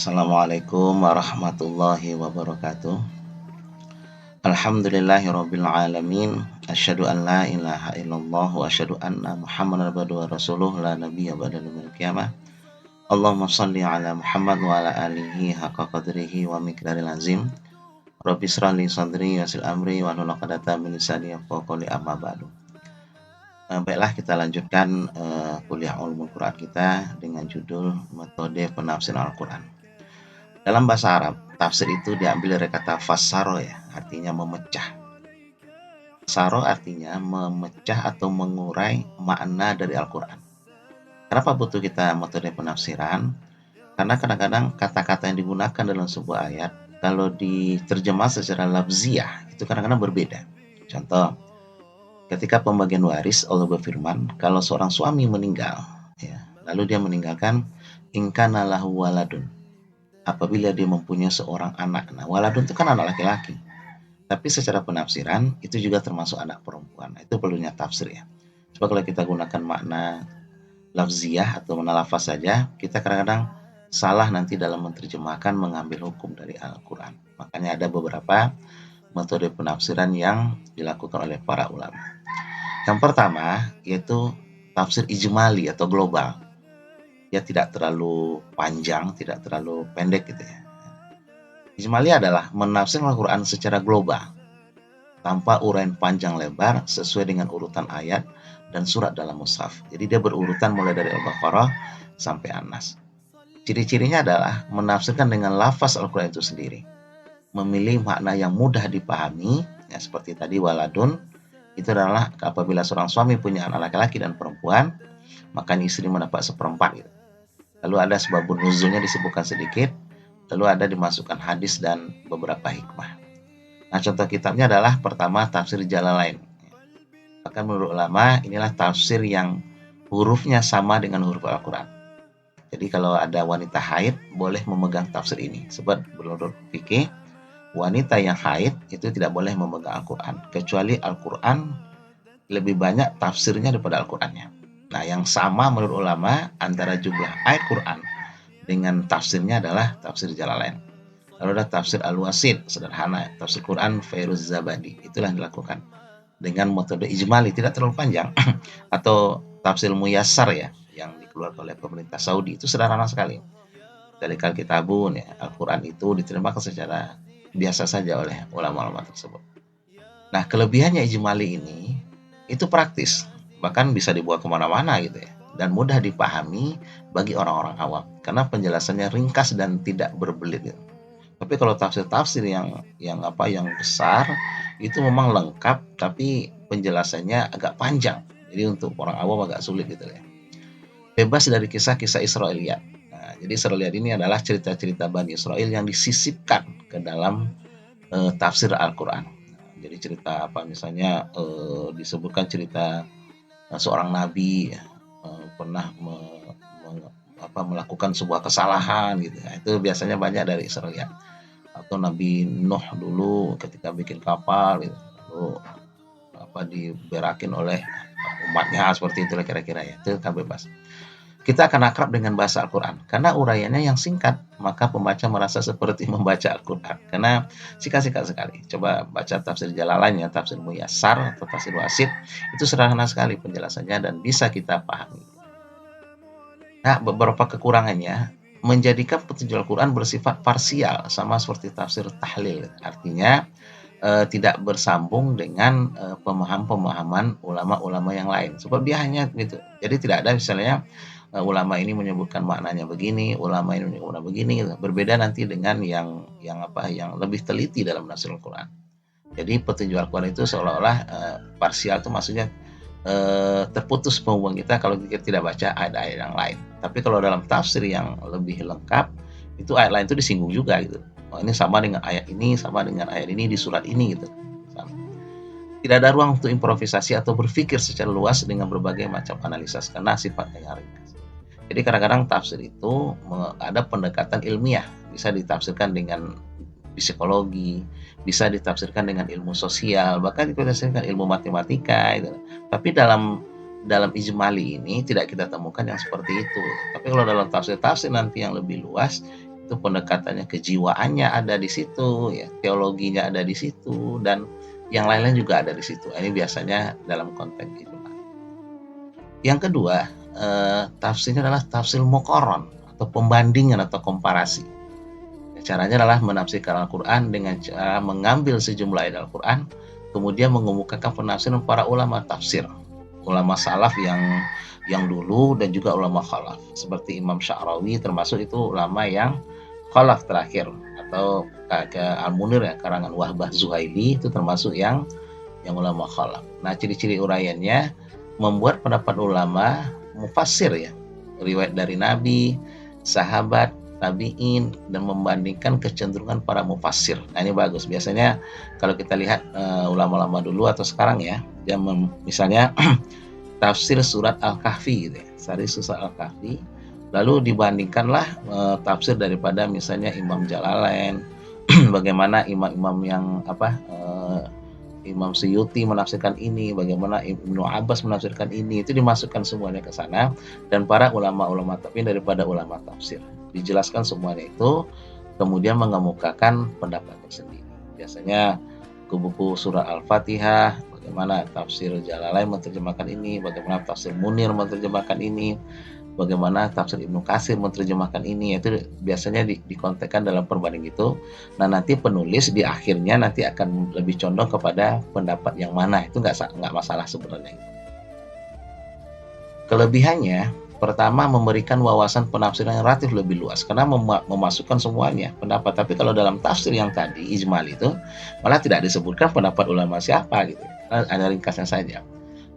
Assalamualaikum warahmatullahi wabarakatuh. Alhamdulillahirabbil alamin. Asyhadu an la ilaha illallah wa asyhadu anna Muhammadar abduhu wa rasuluh la nabiyya ba'dahu yaumil qiyamah. Allahumma shalli ala Muhammad wa ala alihi haqqa qadrihi wa miqdaril azim. Rabbi shrah li sadri wa yassir amri wa hlul 'uqdatam min lisani yafqahu qawli amma ba'du. Baiklah kita lanjutkan kuliah ulumul Quran kita dengan judul metode penafsiran Al-Quran. Dalam bahasa Arab, tafsir itu diambil dari kata fassaro ya, artinya memecah. Fassaro artinya memecah atau mengurai makna dari Al-Quran. Kenapa butuh kita metode penafsiran? Karena kadang-kadang kata-kata yang digunakan dalam sebuah ayat, kalau diterjemah secara lafziah, itu kadang-kadang berbeda. Contoh, ketika pembagian waris Allah berfirman, kalau seorang suami meninggal, ya, lalu dia meninggalkan ingkana lahu waladun, apabila dia mempunyai seorang anak. Nah, waladun itu kan anak laki-laki. Tapi secara penafsiran itu juga termasuk anak perempuan. Itu perlunya tafsir ya. Coba kalau kita gunakan makna lafziah atau makna lafaz saja, kita kadang-kadang salah nanti dalam menerjemahkan mengambil hukum dari Al-Quran. Makanya ada beberapa metode penafsiran yang dilakukan oleh para ulama. Yang pertama yaitu tafsir ijmali atau global. Dia tidak terlalu panjang, tidak terlalu pendek gitu ya. Ijmali adalah menafsirkan Al-Quran secara global, tanpa uraian panjang lebar sesuai dengan urutan ayat dan surat dalam mushaf. Jadi dia berurutan mulai dari Al-Baqarah sampai An-Nas. Ciri-cirinya adalah menafsirkan dengan lafaz Al-Quran itu sendiri. Memilih makna yang mudah dipahami, ya seperti tadi waladun, itu adalah apabila seorang suami punya anak laki-laki dan perempuan, maka istri mendapat seperempat gitu. Lalu ada sebabun nuzulnya disebutkan sedikit, lalu ada dimasukkan hadis dan beberapa hikmah. Nah, contoh kitabnya adalah pertama tafsir Jalalain. Bahkan menurut ulama inilah tafsir yang hurufnya sama dengan huruf Al-Quran. Jadi kalau ada wanita haid boleh memegang tafsir ini. Sebab menurut fikih wanita yang haid itu tidak boleh memegang Al-Quran, kecuali Al-Quran lebih banyak tafsirnya daripada Al-Qurannya. Nah, yang sama menurut ulama antara jumlah ayat Quran dengan tafsirnya adalah tafsir Jalalain. Lalu ada tafsir Al-Wasit, sederhana, tafsir Quran Fairuz Zabadi. Itulah yang dilakukan dengan metode ijmali, tidak terlalu panjang. Atau tafsir Muyassar ya, yang dikeluarkan oleh pemerintah Saudi, itu sederhana sekali. Dalikal kitabun ya, Al-Quran itu diterjemahkan secara biasa saja oleh ulama-ulama tersebut. Nah, kelebihannya ijmali ini itu praktis, bahkan bisa dibawa kemana-mana gitu ya, dan mudah dipahami bagi orang-orang awam karena penjelasannya ringkas dan tidak berbelit gitu. Tapi kalau tafsir-tafsir yang besar itu memang lengkap tapi penjelasannya agak panjang, jadi untuk orang awam agak sulit gitu ya. Bebas dari kisah-kisah Israiliyat. Nah, jadi Israiliyat ini adalah cerita-cerita Bani Israel yang disisipkan ke dalam tafsir Al-Quran. Nah, jadi cerita misalnya disebutkan cerita seorang nabi pernah melakukan sebuah kesalahan gitu. Nah, itu biasanya banyak dari Israiliyat. Atau Nabi Nuh dulu ketika bikin kapal gitu, lalu diberakin oleh umatnya, seperti itu kira-kira ya. Itu kan bebas. Kita akan akrab dengan bahasa Al-Quran karena uraiannya yang singkat, maka pembaca merasa seperti membaca Al-Quran karena singkat-singkat sekali. Coba baca tafsir Jalalain ya, tafsir Muyassar atau tafsir Wasit, itu sederhana sekali penjelasannya dan bisa kita pahami. Nah, beberapa kekurangannya menjadikan petunjuk Al-Quran bersifat parsial, sama seperti tafsir tahlil, artinya tidak bersambung dengan pemahaman ulama-ulama yang lain. Sebab dia hanya gitu. Jadi tidak ada misalnya ulama ini menyebutkan maknanya begini, ulama ini menyebutkan begini, gitu. Berbeda nanti dengan yang lebih teliti dalam menafsir Al-Quran. Jadi petunjuk Al-Quran itu seolah-olah parsial, itu maksudnya terputus penghubung kita kalau kita tidak baca ayat-ayat yang lain. Tapi kalau dalam tafsir yang lebih lengkap, itu ayat lain itu disinggung juga gitu. Oh, ini sama dengan ayat ini, sama dengan ayat ini di surat ini gitu. Tidak ada ruang untuk improvisasi atau berpikir secara luas dengan berbagai macam analisis karena sifatnya yang ringkas. Jadi kadang-kadang tafsir itu ada pendekatan ilmiah, bisa ditafsirkan dengan psikologi, bisa ditafsirkan dengan ilmu sosial, bahkan ditafsirkan ilmu matematika gitu. Tapi dalam ijmali ini tidak kita temukan yang seperti itu. Tapi kalau dalam tafsir-tafsir nanti yang lebih luas, itu pendekatannya kejiwaannya ada di situ, ya, teologinya ada di situ, dan yang lain-lain juga ada di situ. Ini biasanya dalam konteks itu. Yang kedua, tafsirnya adalah tafsir muqarran atau pembandingan atau komparasi. Caranya adalah menafsirkan Al-Quran dengan cara mengambil sejumlah ayat Al-Quran, kemudian mengemukakan penafsiran para ulama tafsir, ulama salaf yang dulu dan juga ulama khalaf, seperti Imam Sya'rawi termasuk itu ulama yang khalaf terakhir, atau Al-Munir ya, karangan Wahbah Zuhaili itu termasuk yang ulama khalaf. Nah, ciri-ciri uraiannya membuat pendapat ulama mufassir ya, riwayat dari Nabi, sahabat, tabi'in, dan membandingkan kecenderungan para mufassir. Nah, ini bagus. Biasanya kalau kita lihat ulama-ulama dulu atau sekarang ya, dia misalnya tafsir surat Al-Kahfi gitu ya, surat Al-Kahfi, lalu dibandingkanlah tafsir daripada misalnya Imam Jalalain, bagaimana imam-imam yang Imam Suyuti menafsirkan ini, bagaimana Ibnu Abbas menafsirkan ini, itu dimasukkan semuanya ke sana, dan para ulama-ulama tabi'in daripada ulama tafsir. Dijelaskan semuanya itu, kemudian mengemukakan pendapat tersendiri. Biasanya buku surah Al-Fatihah, bagaimana tafsir Jalalain menerjemahkan ini, bagaimana tafsir Munir menerjemahkan ini, bagaimana tafsir Ibnu Katsir menerjemahkan ini, itu biasanya dikontekskan dalam perbanding itu. Nah, nanti penulis di akhirnya nanti akan lebih condong kepada pendapat yang mana, itu nggak masalah sebenarnya. Kelebihannya, pertama memberikan wawasan penafsiran yang relatif lebih luas karena memasukkan semuanya pendapat. Tapi kalau dalam tafsir yang tadi ijmal itu malah tidak disebutkan pendapat ulama siapa gitu, ada ringkasnya saja.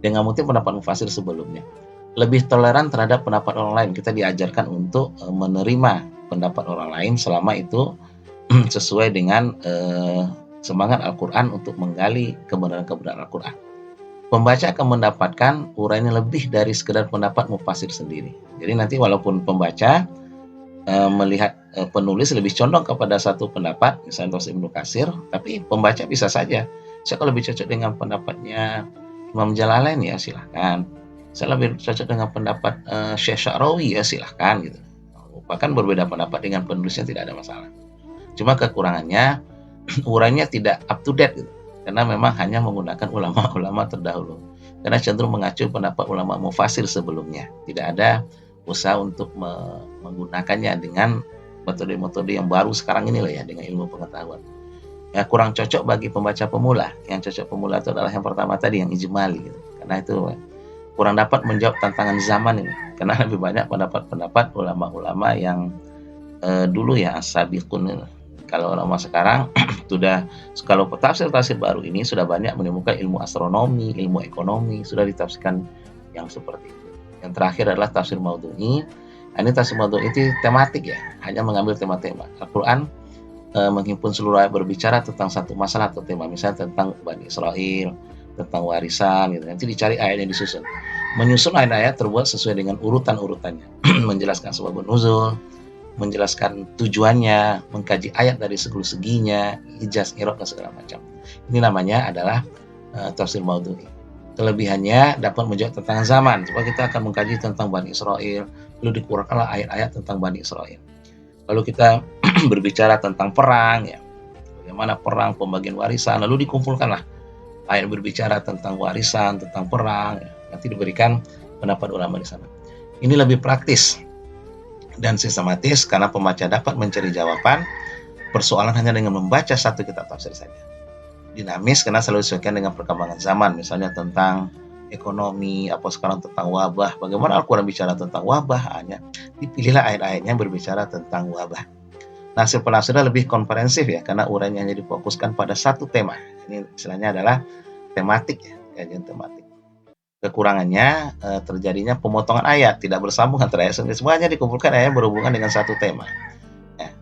Dengan mungkin pendapat mufassir sebelumnya. Lebih toleran terhadap pendapat orang lain. Kita diajarkan untuk menerima pendapat orang lain selama itu sesuai dengan semangat Al-Quran untuk menggali kebenaran-kebenaran Al-Quran. Pembaca akan mendapatkan uraian lebih dari sekedar pendapat mufassir sendiri. Jadi nanti walaupun pembaca melihat penulis lebih condong kepada satu pendapat, misalnya Ibnu Katsir, tapi pembaca bisa saja, saya kalau lebih cocok dengan pendapatnya Imam Jalalain ya silahkan, saya lebih cocok dengan pendapat Syekh Sya'rawi ya silahkan gitu. Bahkan berbeda pendapat dengan penulisnya tidak ada masalah. Cuma kekurangannya uraiannya tidak up to date gitu. Karena memang hanya menggunakan ulama-ulama terdahulu. Karena cenderung mengacu pendapat ulama mufassir sebelumnya. Tidak ada usaha untuk menggunakannya dengan metode-metode yang baru sekarang ini lah ya, dengan ilmu pengetahuan. Ya, kurang cocok bagi pembaca pemula. Yang cocok pemula itu adalah yang pertama tadi, yang ijmali gitu. Karena itu kurang dapat menjawab tantangan zaman ini, karena lebih banyak pendapat-pendapat ulama-ulama yang dulu ya, as-sabiqun. Kalau ulama sekarang sudah, kalau tafsir-tafsir baru ini sudah banyak menemukan ilmu astronomi, ilmu ekonomi, sudah ditafsirkan yang seperti itu. Yang terakhir adalah tafsir maudhu'i. Ini tafsir maudhu'i itu tematik ya, hanya mengambil tema-tema. Al-Quran menghimpun seluruh ayat berbicara tentang satu masalah atau tema, misalnya tentang Bani Israel, tentang warisan gitu. Nanti dicari ayat yang disusun. Menyusun ayat-ayat terbuat sesuai dengan urutan-urutannya. Menjelaskan sebab nuzul, menjelaskan tujuannya, mengkaji ayat dari seginya, ijaz, irad, dan segala macam. Ini namanya adalah tafsir maudhu'i. Kelebihannya dapat menjawab tantangan zaman. Sebab kita akan mengkaji tentang Bani Israel, lalu dikeluarkanlah ayat-ayat tentang Bani Israel. Lalu kita berbicara tentang perang, ya, bagaimana perang, pembagian warisan, lalu dikumpulkanlah ayat berbicara tentang warisan, tentang perang, ya. Nanti diberikan pendapat ulama di sana. Ini lebih praktis dan sistematis karena pembaca dapat mencari jawaban persoalan hanya dengan membaca satu kitab tafsir saja. Dinamis karena selalu disesuaikan dengan perkembangan zaman, misalnya tentang ekonomi, apa sekarang tentang wabah, bagaimana Al-Quran bicara tentang wabah, hanya dipilihlah ayat-ayatnya berbicara tentang wabah. Nah, hasil penafsiran lebih komprehensif ya, karena uraiannya hanya difokuskan pada satu tema. Ini istilahnya adalah tematik ya, kajian tematik. Kekurangannya terjadinya pemotongan ayat, tidak bersambung antara ayat sendiri. Semuanya dikumpulkan ayat yang berhubungan dengan satu tema. Ya,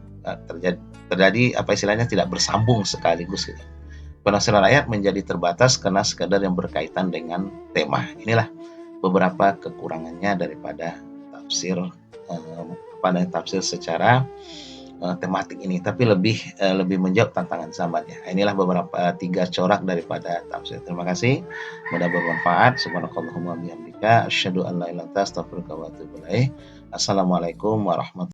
terjadi apa istilahnya tidak bersambung sekaligus gitu. Penafsiran ayat menjadi terbatas karena sekadar yang berkaitan dengan tema. Inilah beberapa kekurangannya daripada tafsir tafsir secara tematik ini, tapi lebih menjawab tantangan zaman ya. Inilah beberapa 3 corak daripada tafsir. Terima kasih, mudah bermanfaat. Subhanakallahumma bihamdika asyhadu an la ilaha illa anta astaghfiruka wa atubu ilaik. Assalamualaikum warahmatullahi